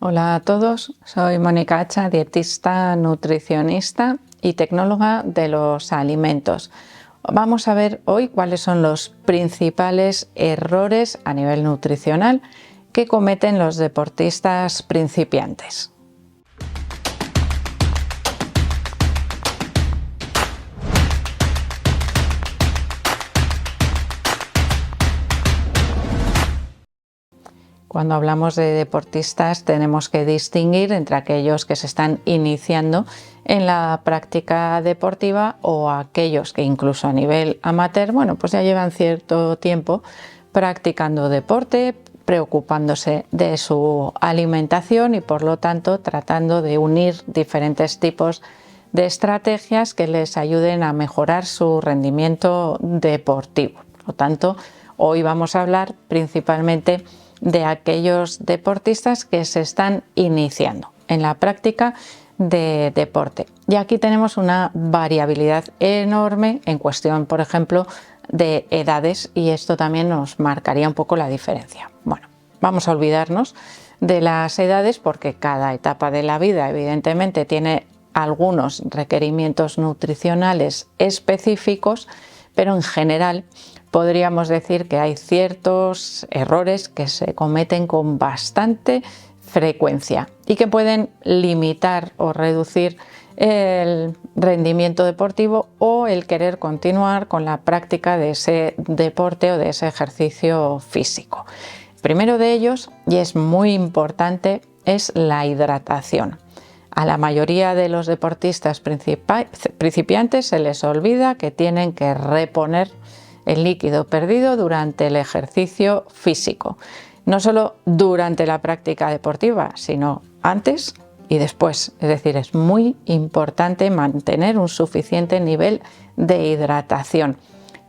Hola a todos, soy Mónica Hacha, dietista, nutricionista y tecnóloga de los alimentos. Vamos a ver hoy cuáles son los principales errores a nivel nutricional que cometen los deportistas principiantes. Cuando hablamos de deportistas tenemos que distinguir entre aquellos que se están iniciando en la práctica deportiva o aquellos que incluso a nivel amateur, pues ya llevan cierto tiempo practicando deporte, preocupándose de su alimentación y por lo tanto tratando de unir diferentes tipos de estrategias que les ayuden a mejorar su rendimiento deportivo. Por lo tanto, hoy vamos a hablar principalmente de aquellos deportistas que se están iniciando en la práctica de deporte. Y aquí tenemos una variabilidad enorme en cuestión, por ejemplo, de edades, y esto también nos marcaría un poco la diferencia. Bueno, vamos a olvidarnos de las edades porque cada etapa de la vida evidentemente tiene algunos requerimientos nutricionales específicos, pero en general podríamos decir que hay ciertos errores que se cometen con bastante frecuencia y que pueden limitar o reducir el rendimiento deportivo o el querer continuar con la práctica de ese deporte o de ese ejercicio físico. El primero de ellos, y es muy importante, es la hidratación. A la mayoría de los deportistas principiantes se les olvida que tienen que reponer el líquido perdido durante el ejercicio físico. No solo durante la práctica deportiva, sino antes y después. Es decir, es muy importante mantener un suficiente nivel de hidratación.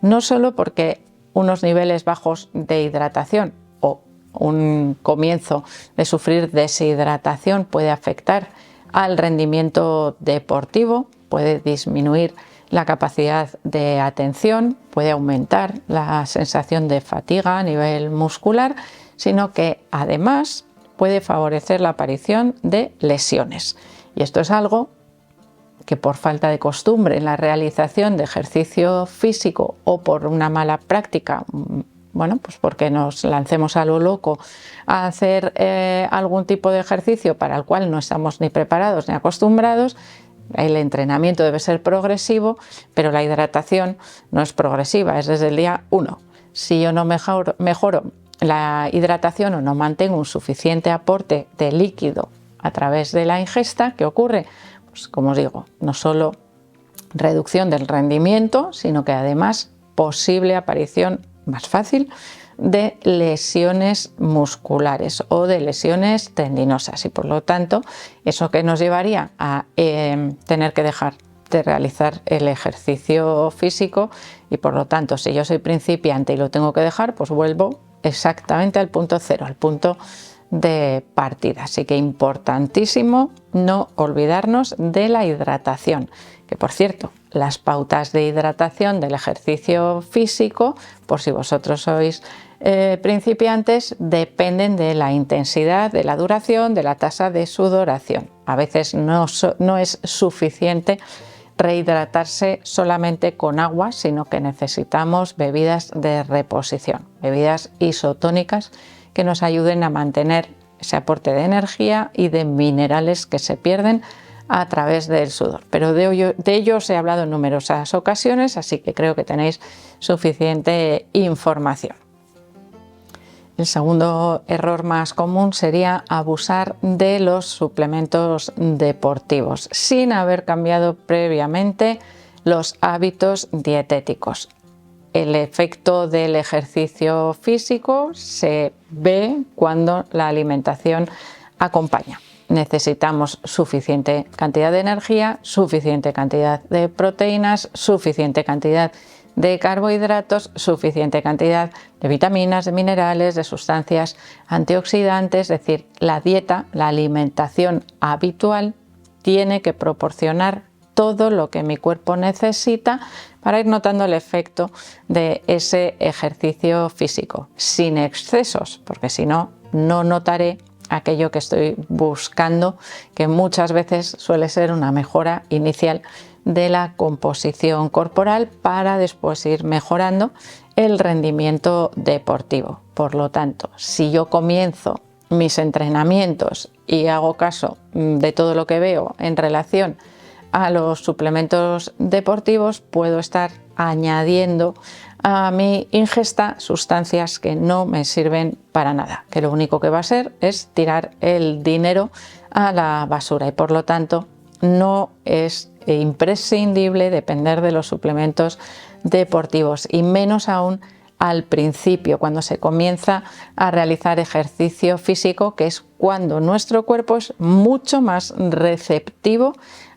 No solo porque unos niveles bajos de hidratación o un comienzo de sufrir deshidratación puede afectar al rendimiento deportivo, puede disminuir la capacidad de atención, puede aumentar la sensación de fatiga a nivel muscular, sino que además puede favorecer la aparición de lesiones. Y esto es algo que por falta de costumbre en la realización de ejercicio físico o por una mala práctica, pues porque nos lancemos a lo loco a hacer algún tipo de ejercicio para el cual no estamos ni preparados ni acostumbrados. El entrenamiento debe ser progresivo, pero la hidratación no es progresiva, es desde el día 1. Si yo no mejoro la hidratación o no mantengo un suficiente aporte de líquido a través de la ingesta, ¿qué ocurre? Pues como os digo, no solo reducción del rendimiento, sino que además posible aparición más fácil de lesiones musculares o de lesiones tendinosas, y por lo tanto eso que nos llevaría a tener que dejar de realizar el ejercicio físico, y por lo tanto si yo soy principiante y lo tengo que dejar, pues vuelvo exactamente al punto cero, al punto de partida. Así que importantísimo no olvidarnos de la hidratación, que por cierto, las pautas de hidratación del ejercicio físico, por si vosotros sois principiantes, dependen de la intensidad, de la duración, de la tasa de sudoración. A veces no es suficiente rehidratarse solamente con agua, sino que necesitamos bebidas de reposición, bebidas isotónicas que nos ayuden a mantener ese aporte de energía y de minerales que se pierden a través del sudor. Pero de ello os he hablado en numerosas ocasiones, así que creo que tenéis suficiente información. El segundo error más común sería abusar de los suplementos deportivos sin haber cambiado previamente los hábitos dietéticos. El efecto del ejercicio físico se ve cuando la alimentación acompaña. Necesitamos suficiente cantidad de energía, suficiente cantidad de proteínas, suficiente cantidad de carbohidratos, suficiente cantidad de vitaminas, de minerales, de sustancias antioxidantes. Es decir, la dieta, la alimentación habitual tiene que proporcionar todo lo que mi cuerpo necesita para ir notando el efecto de ese ejercicio físico, sin excesos, porque si no, no notaré aquello que estoy buscando, que muchas veces suele ser una mejora inicial de la composición corporal para después ir mejorando el rendimiento deportivo. Por lo tanto, si yo comienzo mis entrenamientos y hago caso de todo lo que veo en relación a los suplementos deportivos, puedo estar añadiendo a mi ingesta sustancias que no me sirven para nada, que lo único que va a ser es tirar el dinero a la basura, y por lo tanto no es imprescindible depender de los suplementos deportivos, y menos aún al principio, cuando se comienza a realizar ejercicio físico, que es cuando nuestro cuerpo es mucho más receptivo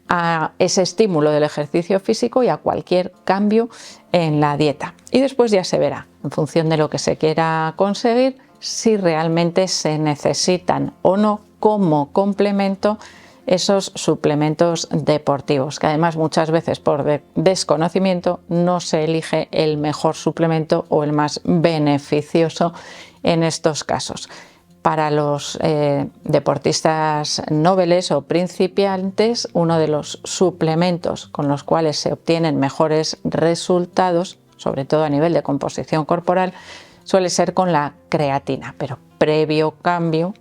a ese estímulo del ejercicio físico y a cualquier cambio en la dieta. Y después ya se verá, en función de lo que se quiera conseguir, si realmente se necesitan o no como complemento esos suplementos deportivos, que además muchas veces por desconocimiento no se elige el mejor suplemento o el más beneficioso en estos casos. Para los deportistas noveles o principiantes, uno de los suplementos con los cuales se obtienen mejores resultados, sobre todo a nivel de composición corporal, suele ser con la creatina, pero previo cambio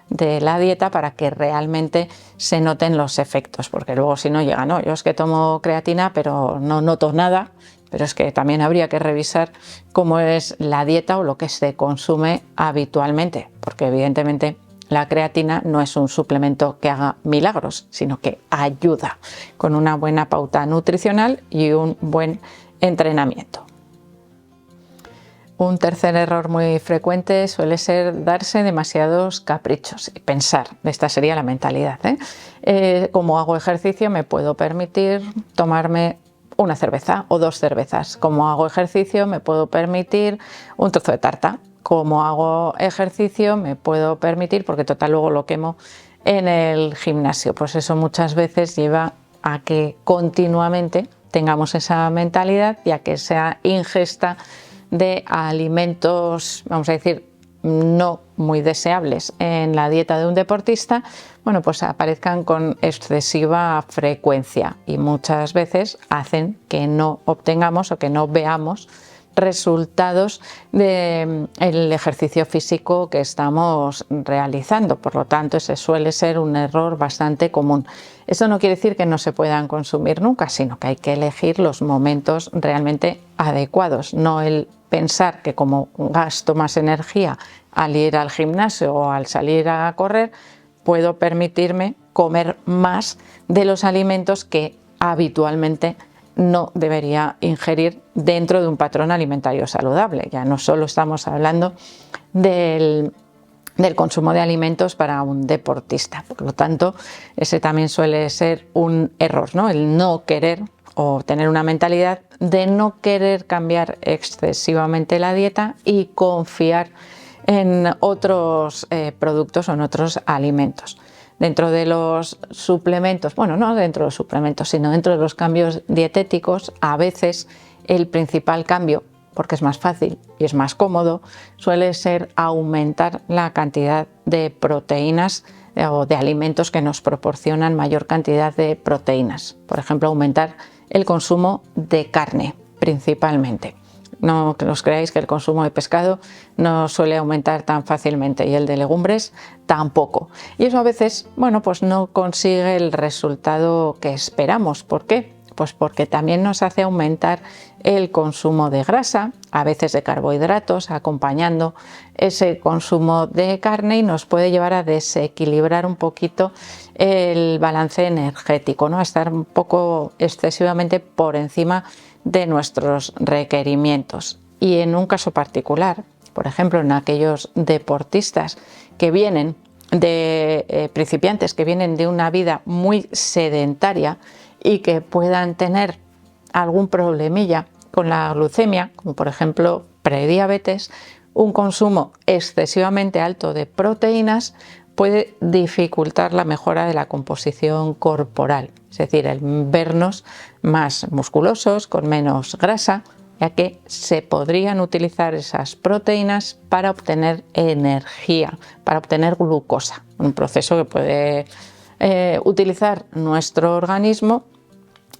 de la dieta para que realmente se noten los efectos, porque luego si no llega, no, yo es que tomo creatina pero no noto nada. Pero es que también habría que revisar cómo es la dieta o lo que se consume habitualmente, porque evidentemente la creatina no es un suplemento que haga milagros, sino que ayuda con una buena pauta nutricional y un buen entrenamiento. Un tercer error muy frecuente suele ser darse demasiados caprichos y pensar, esta sería la mentalidad, como hago ejercicio me puedo permitir tomarme una cerveza o 2 cervezas. Como hago ejercicio me puedo permitir un trozo de tarta. Como hago ejercicio me puedo permitir, porque total luego lo quemo en el gimnasio. Pues eso muchas veces lleva a que continuamente tengamos esa mentalidad y a que esa ingesta de alimentos, vamos a decir, no muy deseables en la dieta de un deportista, bueno, pues aparezcan con excesiva frecuencia y muchas veces hacen que no obtengamos o que no veamos resultados del ejercicio físico que estamos realizando. Por lo tanto, ese suele ser un error bastante común. Eso no quiere decir que no se puedan consumir nunca, sino que hay que elegir los momentos realmente adecuados, no el pensar que como gasto más energía al ir al gimnasio o al salir a correr, puedo permitirme comer más de los alimentos que habitualmente no debería ingerir dentro de un patrón alimentario saludable. Ya no solo estamos hablando del consumo de alimentos para un deportista. Por lo tanto, ese también suele ser un error, ¿no? El no querer o tener una mentalidad de no querer cambiar excesivamente la dieta y confiar en otros productos o en otros alimentos. Dentro de los suplementos, bueno, no dentro de los suplementos, sino dentro de los cambios dietéticos, a veces el principal cambio, porque es más fácil y es más cómodo, suele ser aumentar la cantidad de proteínas o de alimentos que nos proporcionan mayor cantidad de proteínas. Por ejemplo, aumentar el consumo de carne principalmente. No os creáis que el consumo de pescado no suele aumentar tan fácilmente y el de legumbres tampoco. Y eso a veces, bueno, pues no consigue el resultado que esperamos. ¿Por qué? Pues porque también nos hace aumentar el consumo de grasa, a veces de carbohidratos, acompañando ese consumo de carne, y nos puede llevar a desequilibrar un poquito el balance energético, ¿no? A estar un poco excesivamente por encima de nuestros requerimientos. Y en un caso particular, por ejemplo, en aquellos deportistas que vienen de principiantes, que vienen de una vida muy sedentaria y que puedan tener algún problemilla con la glucemia, como por ejemplo prediabetes, un consumo excesivamente alto de proteínas puede dificultar la mejora de la composición corporal, es decir, el vernos más musculosos, con menos grasa, ya que se podrían utilizar esas proteínas para obtener energía, para obtener glucosa, un proceso que puede utilizar nuestro organismo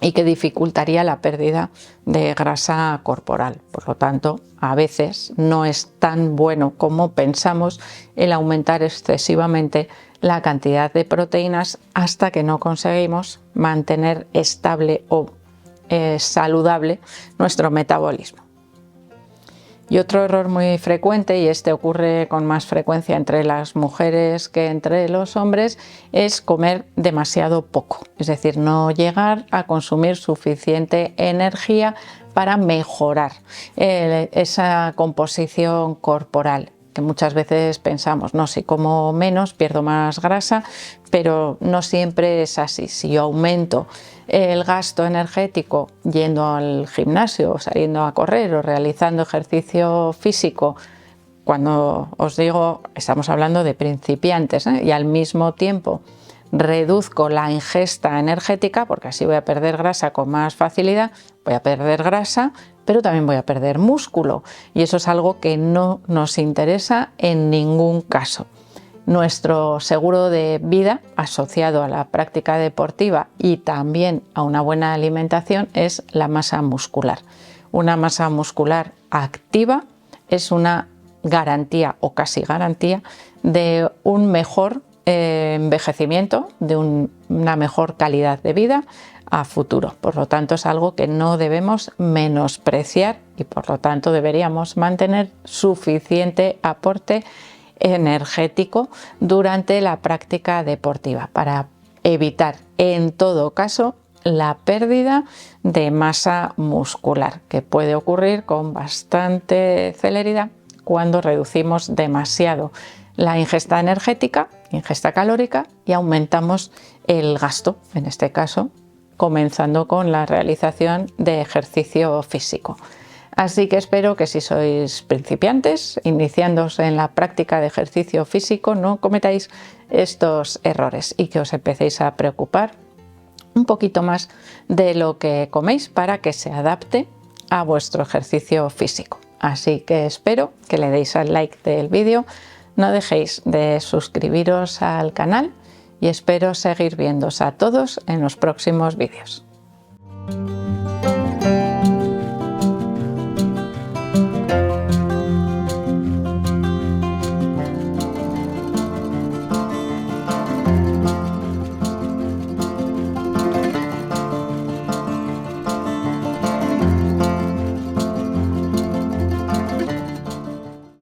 y que dificultaría la pérdida de grasa corporal. Por lo tanto, a veces no es tan bueno como pensamos el aumentar excesivamente la cantidad de proteínas hasta que no conseguimos mantener estable o saludable nuestro metabolismo. Y otro error muy frecuente, y este ocurre con más frecuencia entre las mujeres que entre los hombres, es comer demasiado poco, es decir, no llegar a consumir suficiente energía para mejorar esa composición corporal, que muchas veces pensamos, no, si como menos pierdo más grasa, pero no siempre es así. Si yo aumento el gasto energético yendo al gimnasio, o saliendo a correr o realizando ejercicio físico, cuando os digo, estamos hablando de principiantes, y al mismo tiempo reduzco la ingesta energética, porque así voy a perder grasa con más facilidad, voy a perder grasa, pero también voy a perder músculo, y eso es algo que no nos interesa en ningún caso. Nuestro seguro de vida asociado a la práctica deportiva y también a una buena alimentación es la masa muscular. Una masa muscular activa es una garantía o casi garantía de un mejor envejecimiento, de una mejor calidad de vida a futuro. Por lo tanto, es algo que no debemos menospreciar y por lo tanto deberíamos mantener suficiente aporte energético durante la práctica deportiva para evitar en todo caso la pérdida de masa muscular, que puede ocurrir con bastante celeridad cuando reducimos demasiado la ingesta energética, ingesta calórica, y aumentamos el gasto, en este caso comenzando con la realización de ejercicio físico. Así que espero que si sois principiantes, iniciándose en la práctica de ejercicio físico, no cometáis estos errores y que os empecéis a preocupar un poquito más de lo que coméis para que se adapte a vuestro ejercicio físico. Así que espero que le deis al like del vídeo, no dejéis de suscribiros al canal y espero seguir viéndoos a todos en los próximos vídeos.